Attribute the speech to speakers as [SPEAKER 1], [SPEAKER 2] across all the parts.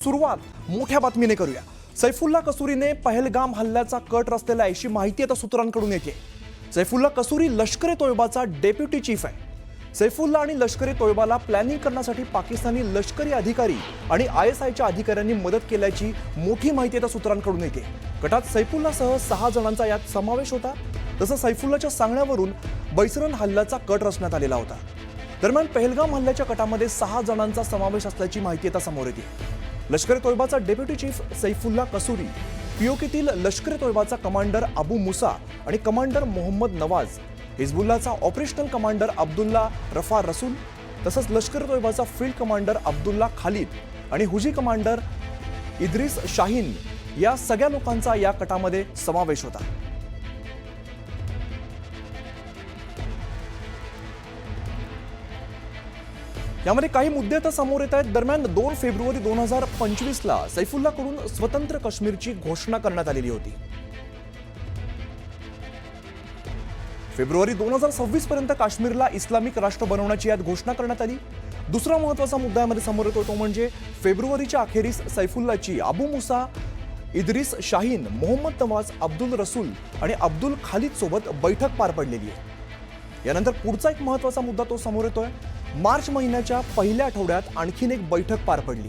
[SPEAKER 1] सुरुवात मोठ्या बातमीने करूया। सैफुल्ला कसूरीने पहलगाम हल्ल्याचा कट रचलेला अशी माहिती आता सूत्रांकडून येते। सैफुल्ला कसूरी लष्कर ए तोयबाचा डेप्युटी चीफ आहे। सैफुल्ला आणि लष्कर ए तोयबाला प्लॅनिंग करण्यासाठी पाकिस्तानी लष्करी अधिकारी आणि ISIच्या अधिकाऱ्यांनी मदत केल्याची मोठी माहिती आता सूत्रांकडून येते। गटात सैफुल्लासह 6 जणांचा यात समावेश होता। तसं सैफुल्लाच्या सांगण्यावरून बैसरन हल्ल्याचा कट रचण्यात आलेला होता। दरम्यान पहलगाम हल्ल्याच्या कटामध्ये 6 जणांचा समावेश असल्याची माहिती आता समोर येते। लष्कर ए तोयबाचा डेप्युटी चीफ सैफुल्ला कसूरी, POKतील लष्कर ए तोयबाचा कमांडर अबू मुसा आणि कमांडर मोहम्मद नवाज, हिजबुल्लाचा ऑपरेशनल कमांडर अब्दुल्ला रफा रसूल, तसंच लष्कर ए तोयबाचा फील्ड कमांडर अब्दुल्ला खालिद आणि हुजी कमांडर इद्रिस शाहीन या सगळ्या लोकांचा या कटामध्ये समावेश होता। यामध्ये काही मुद्दे आता समोर येत आहेत। दरम्यान 2 फेब्रुवारी 2025ला सैफुल्लाकडून स्वतंत्र काश्मीरची घोषणा करण्यात आलेली होती। फेब्रुवारी 2026 पर्यंत काश्मीरला इस्लामिक राष्ट्र बनवण्याची यात घोषणा करण्यात आली। दुसरा महत्त्वाचा मुद्दा यामध्ये समोर येतो तो म्हणजे फेब्रुवारीच्या अखेरीस सैफुल्लाची अबू मुसा, इद्रिस शाहीन, मोहम्मद नवाज, अब्दुल रसूल आणि अब्दुल खालिद सोबत बैठक पार पडलेली आहे। यानंतर पुढचा एक महत्त्वाचा मुद्दा तो समोर येतोय। मार्च महिन्याच्या पहिल्या आठवड्यात आणखीन एक बैठक पार पडली।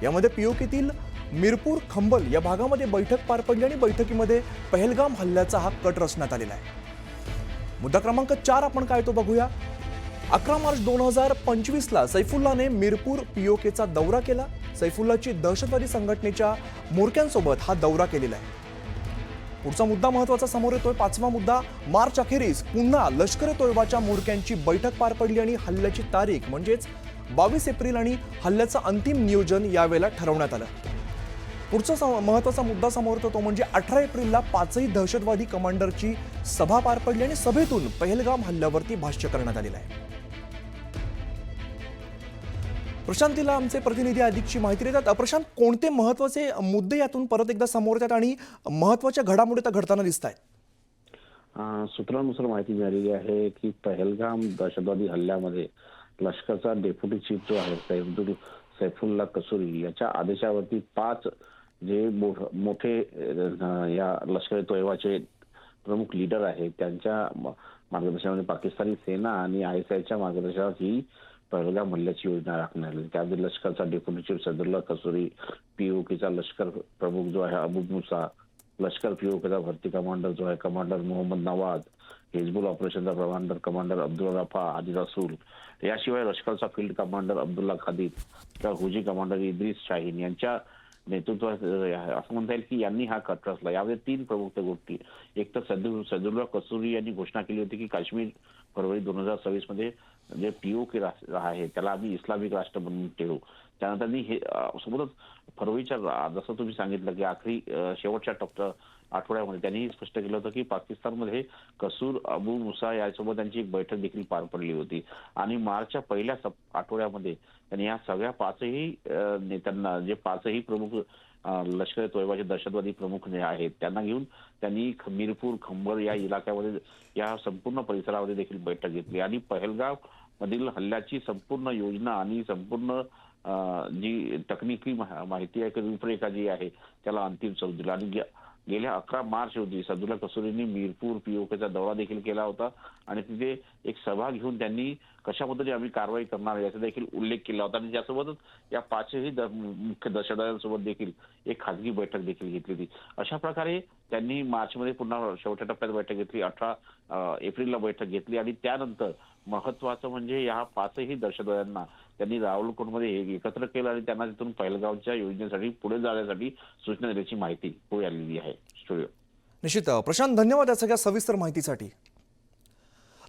[SPEAKER 1] यामध्ये POKतील मिरपूर खंबल या भागामध्ये बैठक पार पडली आणि बैठकीमध्ये पहलगाम हल्ल्याचा हा कट रचण्यात आलेला आहे। मुद्दा क्रमांक 4 आपण काय तो बघूया। 11 मार्च 2025ला सैफुल्लाने मिरपूर POKचा दौरा केला। सैफुल्लाची दहशतवादी संघटनेच्या म्होरक्यांसोबत हा दौरा केलेला आहे। पुढचा मुद्दा महत्त्वाचा समोर येतोय। 5वा मुद्दा, मार्च अखेरीस पुन्हा लष्कर ए तोयबाच्या म्होरक्यांची बैठक पार पडली आणि हल्ल्याची तारीख म्हणजेच 22 एप्रिल आणि हल्ल्याचं अंतिम नियोजन यावेळेला ठरवण्यात आलं। पुढचा महत्त्वाचा मुद्दा समोर येतो तो म्हणजे 18 एप्रिलला 5ही दहशतवादी कमांडरची सभा पार पडली आणि सभेतून पहलगाम हल्ल्यावरती भाष्य करण्यात आलेलं आहे। प्रशांतीला आमचे प्रतिनिधी अधिकची माहिती देतात। प्रशांत, कोणते महत्त्वाचे मुद्दे यातून परत एकदा समोर येतात आणि महत्त्वाच्या घडामोडी तर घडताना दिसत आहेत?
[SPEAKER 2] सूत्रांनुसार माहिती मिळालेली आहे की पहलगाम दहशतवादी हल्ल्यामध्ये लष्करचा डेप्युटी चीफ जो आहे सैफुल्ला कसूरी याच्या आदेशावरती 5 जे मोठे या लष्कर ए तोयबाचे प्रमुख लीडर आहेत त्यांच्या मार्गदर्शनामध्ये पाकिस्तानी सेना आणि ISIच्या मार्गदर्शनावर ही पहलगाम हल्ल्याची योजना राखण्यात आली। त्यामध्ये लष्करचा डेप्युटी चीफ सैफुल्ला कसूरी, POKचा लष्कर प्रमुख जो आहे अबू मुसा, लष्कर POKचा भरती कमांडर जो आहे कमांडर मोहम्मद नवाज, हिजबुल ऑपरेशनचा कमांडर अब्दुल्ला रफा आणि रसूल, याशिवाय लष्करचा फील्ड कमांडर अब्दुल्ला खालिद, तर हुजी कमांडर इद्रिस शाहीन यांच्या नेतृत्वात असं म्हणता येईल की यांनी हा कट रचला। यामध्ये 3 प्रमुख गोष्टी। एक तर सैफुल्ला कसूरी यांनी घोषणा केली होती की काश्मीर फरवरी 2026 मध्ये जे POK आहे त्याला आम्ही इस्लामिक राष्ट्र बनवून ठेवू। त्यानंतर हे सोबतच फरवरीच्या जसं तुम्ही सांगितलं की आखरी शेवटच्या आठवड्यामध्ये त्यांनी स्पष्ट केलं होतं की पाकिस्तानमध्ये कसूर, अबू मुसा यासोबत त्यांची एक बैठक देखील पार पडली होती आणि मार्चच्या पहिल्या आठवड्यामध्ये त्यांनी या सगळ्या 5ही नेत्यांना, जे 5ही प्रमुख लष्कर ए तोयबाचे दहशतवादी प्रमुख आहेत त्यांना घेऊन त्यांनी मिरपूर खंबल या इलाक्यामध्ये या संपूर्ण परिसरामध्ये देखील बैठक घेतली आणि पहलगाम मधील हल्ल्याची संपूर्ण योजना आणि संपूर्ण जी तकनिकी माहिती आहे, रूपरेखा जी आहे त्याला अंतिम स्वरूप दिलं। आणि गेल्या 11 मार्च रोजी सैफुल्ला कसूरींनी मिरपूर POKचा दौरा देखील केला होता आणि तिथे एक सभा घेऊन त्यांनी कशा पद्धतीने आम्ही कारवाई करणार याचा देखील उल्लेख केला होता आणि त्यासोबतच या 5ही मुख्य दहशतवाद्यांसोबत देखील एक खाजगी बैठक देखील घेतली होती। अशा प्रकारे त्यांनी मार्चमध्ये पुन्हा शेवटच्या टप्प्यात बैठक घेतली, 18 एप्रिलला बैठक घेतली आणि त्यानंतर महत्त्वाचं म्हणजे या 5ही दहशतवाद्यांना त्यांनी रावलकोटमध्ये एकत्र केलं आणि त्यांना तिथून पहलगामच्या योजनेसाठी पुढे जाण्यासाठी सूचना दिल्याची माहिती पुढे आलेली आहे।
[SPEAKER 1] निश्चित प्रशांत, धन्यवाद या सगळ्या सविस्तर माहितीसाठी।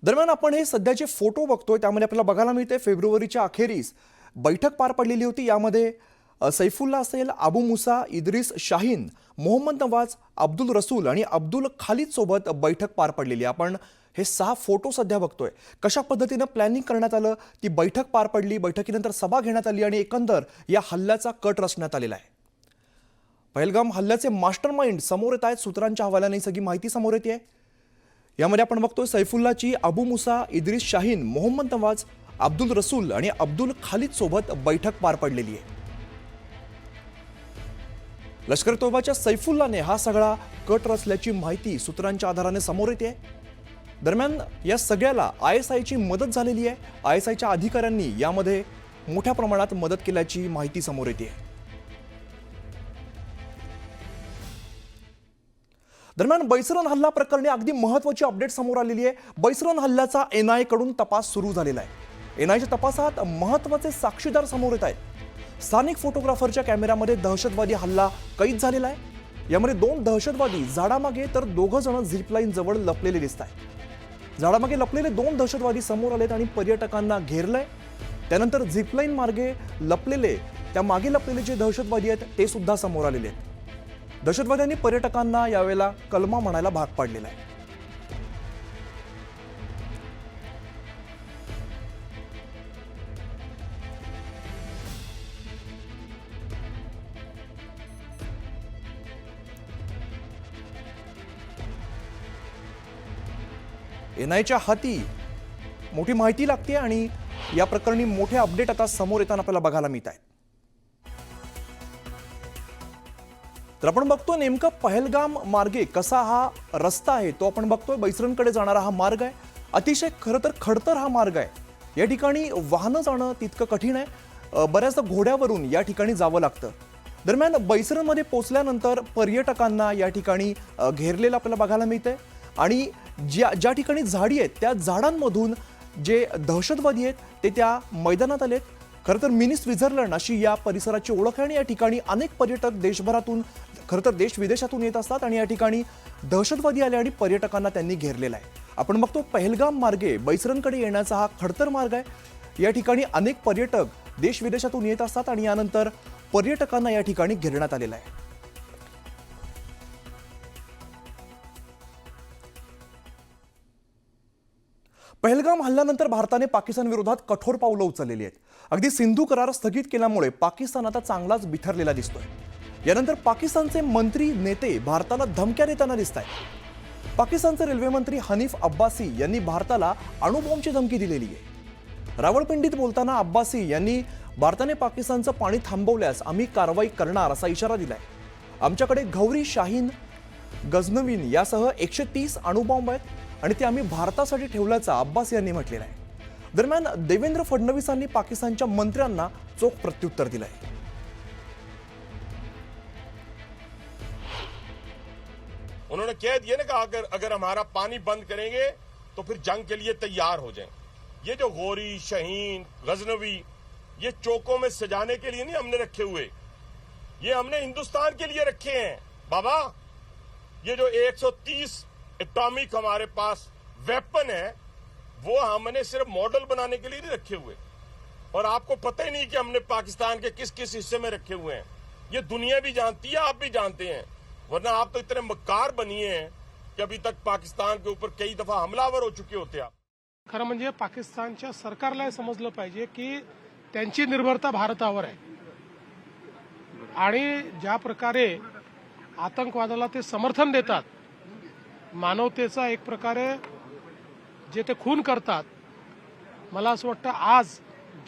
[SPEAKER 1] दरम्यान आपण हे सध्याचे फोटो बघतोय त्यामध्ये आपल्याला बघायला मिळते फेब्रुवारीच्या अखेरीस बैठक पार पडलेली होती। यामध्ये सैफुल्ला असेल, अबू मुसा, इद्रिस शाहीन, मोहम्मद नवाज, अब्दुल रसूल आणि अब्दुल खालिद सोबत बैठक पार पडलेली। आपण हे 6 फोटो सध्या बघतोय। कशा पद्धतीने प्लॅनिंग करण्यात आलं, ती बैठक पार पडली, बैठकीनंतर सभा घेण्यात आली आणि एकंदर या हल्ल्याचा कट रचण्यात आलेला आहे। पहलगाम हल्ल्याचे मास्टरमाइंड समोर येत आहेत। सूत्रांच्या हवाल्याने सगळी माहिती समोर येते आहे। यामध्ये आपण बघतोय सैफुल्लाची अबू मुसा, इद्रिस शाहीन, मोहम्मद नवाज, अब्दुल रसूल आणि अब्दुल खालिद सोबत बैठक पार पडलेली आहे। लष्कर तोयबाच्या सैफुल्लाने हा सगळा कट रचल्याची माहिती सूत्रांच्या आधाराने समोर येते. दरम्यान या सगळ्याला ISIची मदत झालेली आहे. ISIच्या अधिकाऱ्यांनी यामध्ये मोठ्या प्रमाणात मदत केल्याची माहिती समोर येते. दरम्यान बैसरन हल्ला प्रकरणी अगदी महत्त्वाची अपडेट समोर आलेली आहे. बैसरन हल्ल्याचा NIA कडून तपास सुरू झालेला आहे. NIAच्या तपासात महत्त्वाचे साक्षीदार समोर येत आहेत. स्थानिक फोटोग्राफरच्या कॅमेऱ्यामध्ये दहशतवादी हल्ला कैद झालेला आहे. यामध्ये 2 दहशतवादी झाडामागे तर 2 जण झिपलाईन जवळ लपलेले दिसत आहेत. झाडामागे लपलेले 2 दहशतवादी समोर आलेत आणि पर्यटकांना घेरलंय. त्यानंतर झिपलाईन मार्गे लपलेले त्या मागे लपलेले जे दहशतवादी आहेत ते सुद्धा समोर आलेले आहेत. दहशतवाद्यांनी पर्यटकांना यावेळेला कलमा म्हणायला भाग पाडलेला आहे. NIAच्या हाती मोठी माहिती लागते आणि या प्रकरणी मोठे अपडेट आता समोर येताना आपल्याला बघायला मिळत आहेत. तर आपण बघतो नेमका पहलगाम मार्गे कसा हा रस्ता आहे तो आपण बघतोय. बैसरनकडे जाणारा हा मार्ग आहे. अतिशय खरं तर खडतर हा मार्ग आहे. या ठिकाणी वाहनं जाणं तितकं कठीण आहे. बऱ्याचदा घोड्यावरून या ठिकाणी जावं लागतं. दरम्यान बैसरनमध्ये पोहोचल्यानंतर पर्यटकांना या ठिकाणी घेरलेलं आपल्याला बघायला मिळतंय आणि ज्या ठिकाणी झाडी आहेत त्या झाडांमधून जे दहशतवादी आहेत ते त्या मैदानात आलेत. खरं तर मिनी स्वित्झर्लंड अशी या परिसराची ओळख आहे आणि या ठिकाणी अनेक पर्यटक देशभरातून खरं तर देश विदेशातून येत असतात आणि या ठिकाणी दहशतवादी आले आणि पर्यटकांना त्यांनी घेरलेला आहे. आपण बघतो पहलगाम मार्गे बैसरनकडे येण्याचा हा खडतर मार्ग आहे. या ठिकाणी अनेक पर्यटक देश विदेशातून येत असतात आणि यानंतर पर्यटकांना या ठिकाणी घेरण्यात आलेलं आहे. पहलगाम हल्ल्यानंतर भारताने पाकिस्तान विरोधात कठोर पावलं उचललेली आहेत. अगदी सिंधू करार स्थगित केल्यामुळे पाकिस्तान आता चांगलाच बिथरलेला दिसतोय. यानंतर पाकिस्तानचे मंत्री नेते भारताला धमक्या देताना दिसत आहेत. पाकिस्तानचे रेल्वे मंत्री हनीफ अब्बासी यांनी भारताला अणुबॉम्बची धमकी दिलेली आहे. रावळपिंडीत बोलताना अब्बासी यांनी भारताने पाकिस्तानचं पाणी थांबवल्यास आम्ही कारवाई करणार असा इशारा दिलाय. आमच्याकडे गौरी शाहीन गझनवीन यासह 130 अणुबॉम्ब आहेत आणि ते आम्ही भारतासाठी ठेवल्याचं अब्बासी यांनी म्हटलेलं आहे. दरम्यान देवेंद्र फडणवीसांनी पाकिस्तानच्या मंत्र्यांना चोख प्रत्युत्तर दिलंय.
[SPEAKER 3] उन्होंने कह दिया ना कि अगर हमारा पानी बंद करेंगे तो फिर जंग के लिए तैयार हो जाएं. ये जो गौरी शाहीन गजनवी ये चौकों में सजाने के लिए नहीं हमने रखे हुए, ये हमने हिंदुस्तान के लिए रखे हैं बाबा. ये जो 130 एटॉमिक हमारे पास वेपन है वो हमने सिर्फ मॉडल बनाने के लिए नहीं रखे हुए. और आपको पता ही नहीं कि हमने पाकिस्तान के किस किस हिस्से में रखे हुए हैं. ये दुनिया भी जानती है, आप भी जानते हैं. वरना आप तो इतने मक्कार बनिए हैं कि अभी तक पाकिस्तान के ऊपर कई दफा हमलावर हो चुके होते आप.
[SPEAKER 4] खरं म्हणजे पाकिस्तानच्या सरकारला हे समजलं पाहिजे की त्यांची निर्भरता भारतावर आहे आणि ज्या प्रकारे आतंकवादाला ते समर्थन देतात, मानवतेचा एक प्रकारे जे ते खून करतात, मला असं वाटतं आज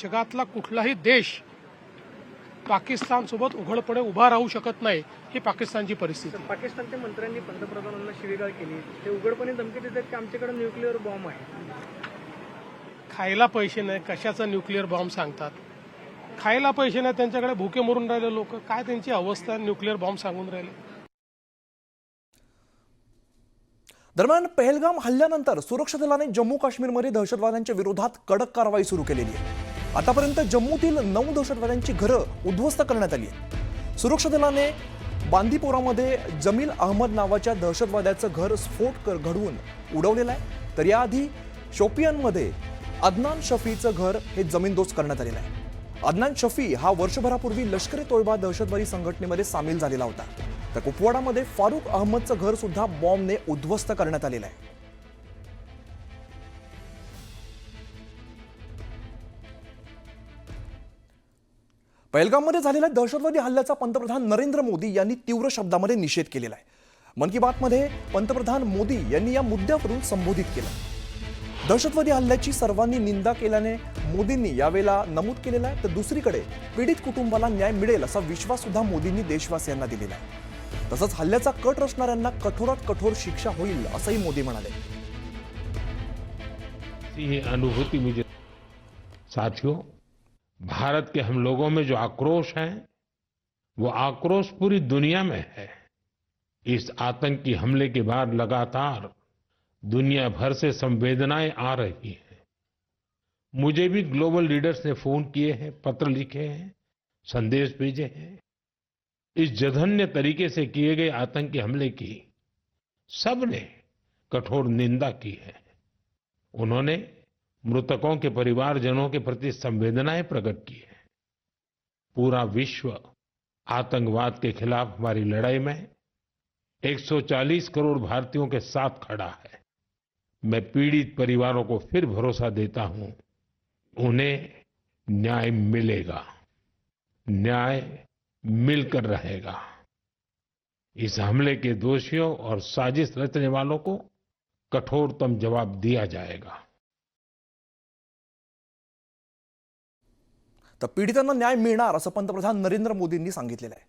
[SPEAKER 4] जगातला कुठलाही देश पाकिस्तान सोबत उघडपणे उभा राहू शकत नाही. ही पाकिस्तानची परिस्थिती.
[SPEAKER 5] पाकिस्तानच्या मंत्र्यांनी पंतप्रधानांना शिवीगाळ केली. ते उघडपणे धमकी देतात की आमच्याकडे न्यूक्लिअर बॉम्ब आहे.
[SPEAKER 4] खायला पैसे नाही, कशाचा न्यूक्लिअर बॉम्ब सांगतात. खायला पैसे नाही, त्यांच्याकडे भुके मरून राहिले लोक. काय त्यांची अवस्था न्यूक्लिअर बॉम्ब सांगून राहिले.
[SPEAKER 1] दरम्यान पहलगाम हल्ल्यानंतर सुरक्षा दलाने जम्मू काश्मीरमध्ये दहशतवाद्यांच्या विरोधात कडक कारवाई सुरू केलेली आहे. आतापर्यंत जम्मूतील 9 दहशतवाद्यांची घरं उद्ध्वस्त करण्यात आली आहेत. सुरक्षा दलाने बांदीपोरामध्ये जमील अहमद नावाच्या दहशतवाद्याचं घर स्फोट घडवून उडवलेलं आहे. तर याआधी शोपियानमध्ये अदनान शफीचं घर हे जमीनदोस्त करण्यात आलेलं आहे. अदनान शफी हा वर्षभरापूर्वी लष्कर तोयबा दहशतवादी संघटनेमध्ये सामील झालेला होता. तर कुपवाडामध्ये फारुख अहमदचं घर सुद्धा बॉम्बने उद्ध्वस्त करण्यात आलेलं आहे. पहलगाममध्ये झालेल्या दहशतवादी हल्ल्याचा पंतप्रधान नरेंद्र मोदी यांनी तीव्र शब्दामध्ये निषेध केलेला आहे. मन की बातमध्ये पंतप्रधान मोदी यांनी या मुद्द्यावरून संबोधित केलं. दहशतवादी हल्ल्याची सर्वांनी निंदा केल्याने मोदींनी यावेळेला नमूद केलेला आहे, तर दुसरीकडे पीडित कुटुंबाला न्याय मिळेल असा विश्वास सुद्धा मोदींनी देशवासियांना दिलेला आहे. तसंच हल्ल्याचा कट रचणाऱ्यांना कठोरात कठोर शिक्षा होईल असंही मोदी म्हणाले.
[SPEAKER 6] ये अनुभूति मुझे, साथियों, भारत के हम लोगों में जो आक्रोश है वो आक्रोश पूरी दुनिया में है. इस आतंकी हमले के बाद लगातार दुनिया भर से संवेदनाएं आ रही हैं. मुझे भी ग्लोबल लीडर्स ने फोन किए हैं, पत्र लिखे हैं, संदेश भेजे हैं. इस जघन्य तरीके से किए गए आतंकी हमले की सबने कठोर निंदा की है. उन्होंने मृतकों के परिवारजनों के प्रति संवेदनाएं प्रकट की है. पूरा विश्व आतंकवाद के खिलाफ हमारी लड़ाई में 140 करोड़ भारतीयों के साथ खड़ा है. मैं पीड़ित परिवारों को फिर भरोसा देता हूं, उन्हें न्याय मिलेगा, न्याय मिलकर रहेगा. इस हमले के दोषियों और साजिश रचने वालों को कठोरतम जवाब दिया जाएगा.
[SPEAKER 1] तर पीडितांना न्याय मिळणार असं पंतप्रधान नरेंद्र मोदींनी सांगितलेलं आहे.